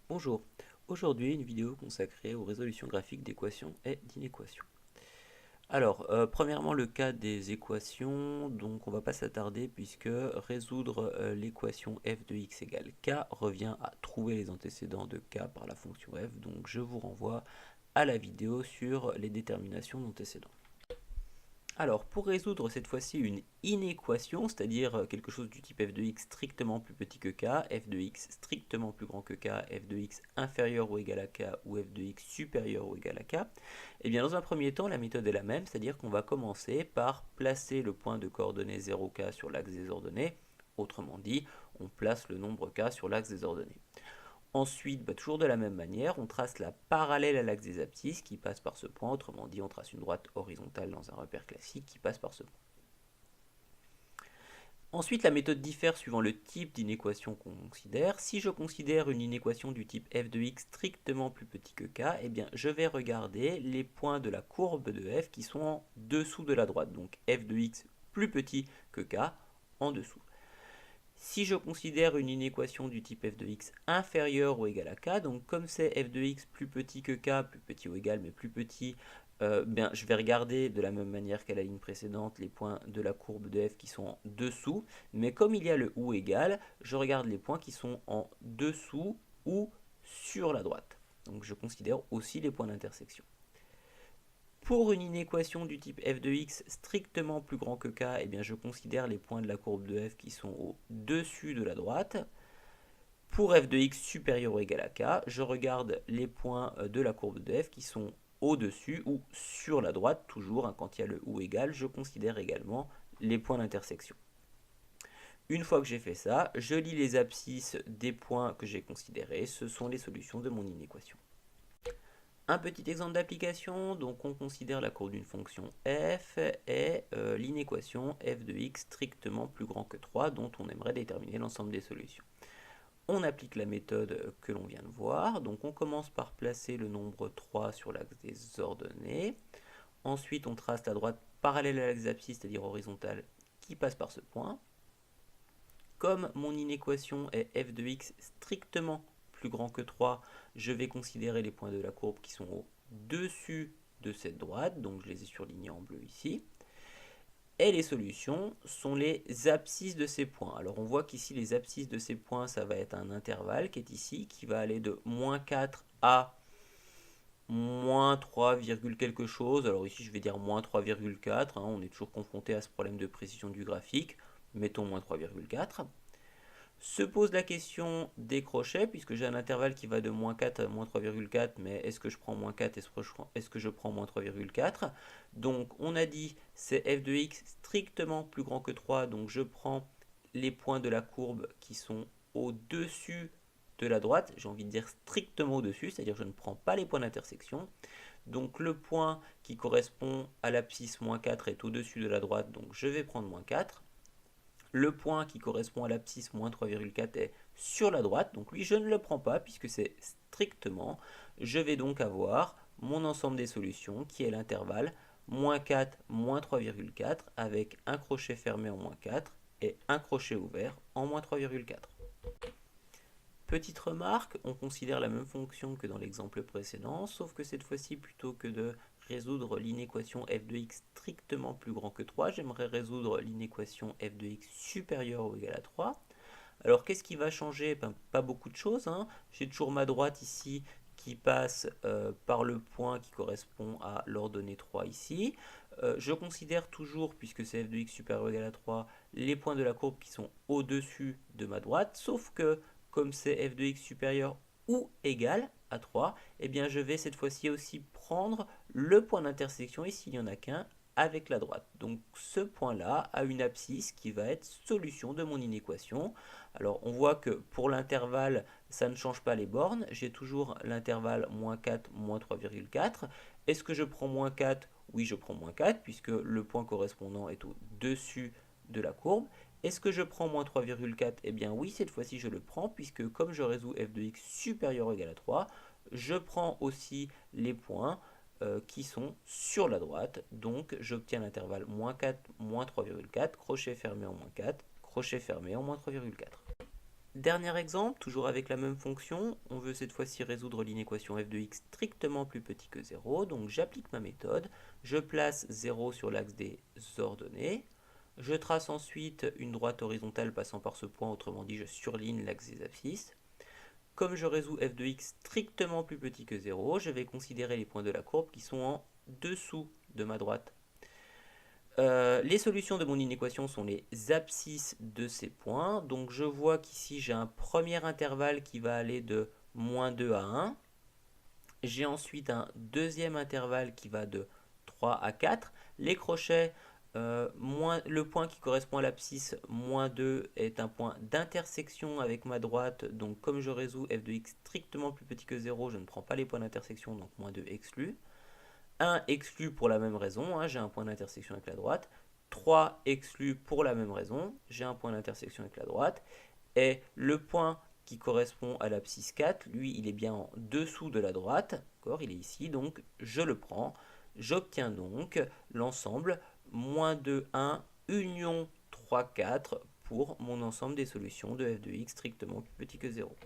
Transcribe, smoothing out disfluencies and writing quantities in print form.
Bonjour, aujourd'hui une vidéo consacrée aux résolutions graphiques d'équations et d'inéquations. Alors, premièrement le cas des équations, donc on va pas s'attarder puisque résoudre l'équation f de x égale k revient à trouver les antécédents de k par la fonction f, donc je vous renvoie à la vidéo sur les déterminations d'antécédents. Alors, pour résoudre cette fois-ci une inéquation, c'est-à-dire quelque chose du type f de x strictement plus petit que k, f de x strictement plus grand que k, f de x inférieur ou égal à k, ou f de x supérieur ou égal à k, eh bien dans un premier temps, la méthode est la même, c'est-à-dire qu'on va commencer par placer le point de coordonnées 0k sur l'axe des ordonnées, autrement dit, on place le nombre k sur l'axe des ordonnées. Ensuite, toujours de la même manière, on trace la parallèle à l'axe des abscisses qui passe par ce point, autrement dit on trace une droite horizontale dans un repère classique qui passe par ce point. Ensuite, la méthode diffère suivant le type d'inéquation qu'on considère. Si je considère une inéquation du type f de x strictement plus petit que k, eh bien je vais regarder les points de la courbe de f qui sont en dessous de la droite, donc f de x plus petit que k en dessous. Si je considère une inéquation du type f de x inférieur ou égal à k, donc comme c'est f de x plus petit que k, plus petit ou égal mais plus petit, je vais regarder de la même manière qu'à la ligne précédente les points de la courbe de f qui sont en dessous, mais comme il y a le ou égal, je regarde les points qui sont en dessous ou sur la droite. Donc je considère aussi les points d'intersection. Pour une inéquation du type f de x strictement plus grand que k, eh bien je considère les points de la courbe de f qui sont au-dessus de la droite. Pour f de x supérieur ou égal à k, je regarde les points de la courbe de f qui sont au-dessus ou sur la droite, toujours, quand il y a le ou égal, je considère également les points d'intersection. Une fois que j'ai fait ça, je lis les abscisses des points que j'ai considérés, ce sont les solutions de mon inéquation. Un petit exemple d'application, donc on considère la courbe d'une fonction f et l'inéquation f de x strictement plus grand que 3 dont on aimerait déterminer l'ensemble des solutions. On applique la méthode que l'on vient de voir, donc on commence par placer le nombre 3 sur l'axe des ordonnées, ensuite on trace la droite parallèle à l'axe des abscisses, c'est-à-dire horizontale, qui passe par ce point. Comme mon inéquation est f de x strictement plus grand que 3, je vais considérer les points de la courbe qui sont au-dessus de cette droite, donc je les ai surlignés en bleu ici. Et les solutions sont les abscisses de ces points. Alors on voit qu'ici les abscisses de ces points, ça va être un intervalle qui est ici, qui va aller de moins 4 à moins 3, quelque chose. Alors ici je vais dire moins 3,4, on est toujours confronté à ce problème de précision du graphique. Mettons moins 3,4. Se pose la question des crochets, puisque j'ai un intervalle qui va de moins 4 à moins 3,4, mais est-ce que je prends moins 4, est-ce que je prends moins 3,4? Donc on a dit c'est f de x strictement plus grand que 3, donc je prends les points de la courbe qui sont au-dessus de la droite, j'ai envie de dire strictement au-dessus, c'est-à-dire je ne prends pas les points d'intersection. Donc le point qui correspond à l'abscisse moins 4 est au-dessus de la droite, donc je vais prendre moins 4. Le point qui correspond à l'abscisse moins 3,4 est sur la droite, donc lui je ne le prends pas puisque c'est strictement. Je vais donc avoir mon ensemble des solutions qui est l'intervalle moins 4, moins 3,4 avec un crochet fermé en moins 4 et un crochet ouvert en moins 3,4. Petite remarque, on considère la même fonction que dans l'exemple précédent, sauf que cette fois-ci, plutôt que de résoudre l'inéquation f de x strictement plus grand que 3, j'aimerais résoudre l'inéquation f de x supérieur ou égal à 3. Alors qu'est-ce qui va changer? Pas beaucoup de choses. J'ai toujours ma droite ici qui passe par le point qui correspond à l'ordonnée 3 ici. Je considère toujours, puisque c'est f de x supérieur ou égal à 3, les points de la courbe qui sont au-dessus de ma droite, sauf que comme c'est f de x supérieur ou égal à 3, eh bien je vais cette fois-ci aussi prendre le point d'intersection, ici il n'y en a qu'un, avec la droite. Donc ce point-là a une abscisse qui va être solution de mon inéquation. Alors on voit que pour l'intervalle, ça ne change pas les bornes. J'ai toujours l'intervalle moins 4, moins 3,4. Est-ce que je prends moins 4? Oui, je prends moins 4 puisque le point correspondant est au-dessus de la courbe. Est-ce que je prends moins 3,4? Eh bien oui, cette fois-ci je le prends puisque comme je résous f de x supérieur ou égal à 3, je prends aussi les points qui sont sur la droite. Donc j'obtiens l'intervalle moins 4, moins 3,4, crochet fermé en moins 4, crochet fermé en moins 3,4. Dernier exemple, toujours avec la même fonction, on veut cette fois-ci résoudre l'inéquation f de x strictement plus petit que 0, donc j'applique ma méthode, je place 0 sur l'axe des ordonnées, je trace ensuite une droite horizontale passant par ce point, autrement dit je surligne l'axe des abscisses. Comme je résous f de x strictement plus petit que 0, je vais considérer les points de la courbe qui sont en dessous de ma droite. Les solutions de mon inéquation sont les abscisses de ces points. Donc je vois qu'ici j'ai un premier intervalle qui va aller de moins 2 à 1. J'ai ensuite un deuxième intervalle qui va de 3 à 4. Les crochets, le point qui correspond à l'abscisse moins 2 est un point d'intersection avec ma droite. Donc comme je résous f de x strictement plus petit que 0, je ne prends pas les points d'intersection, donc moins 2 exclu. 1 exclu pour la même raison, hein, j'ai un point d'intersection avec la droite. 3 exclu pour la même raison, j'ai un point d'intersection avec la droite. Et le point qui correspond à l'abscisse 4, lui, il est bien en dessous de la droite. Il est ici, donc je le prends. J'obtiens donc l'ensemble moins 2, 1, union 3, 4 pour mon ensemble des solutions de f de x strictement plus petit que 0.